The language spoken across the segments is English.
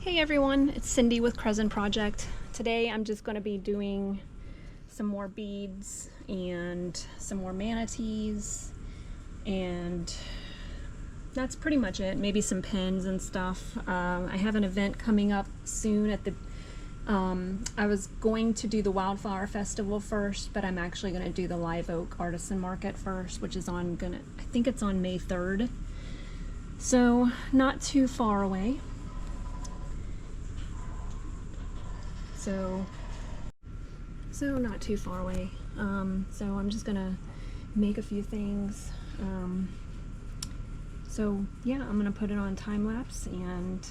Hey everyone, it's Cindy with Cresin Project. Today I'm just going to be doing some more beads and some more manatees, and that's pretty much it. Maybe some pins and stuff. I have an event coming up soon at the I was going to do the Wildflower Festival first, but I'm actually going to do the Live Oak Artisan Market first, which is I think it's on May 3rd. So not too far away. So not too far away. So I'm just gonna make a few things. So yeah, I'm gonna put it on time lapse and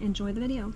enjoy the video.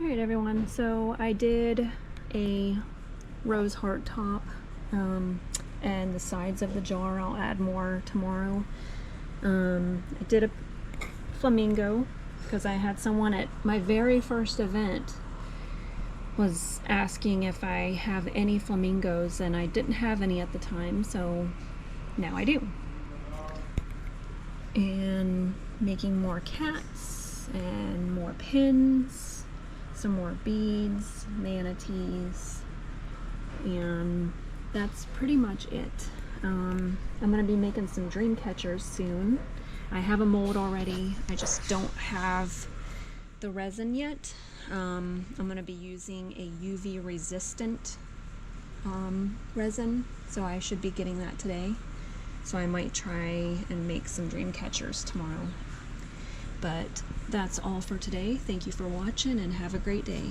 Alright everyone, so I did a rose heart top, and the sides of the jar. I'll add more tomorrow. I did a flamingo because I had someone at my very first event was asking if I have any flamingos, and I didn't have any at the time, so now I do. And making more cats and more pins, some more beads, manatees, and that's pretty much it. I'm going to be making some dream catchers soon. I have a mold already, I just don't have the resin yet. I'm going to be using a UV resistant resin, so I should be getting that today. So I might try and make some dream catchers tomorrow. But that's all for today. Thank you for watching and have a great day.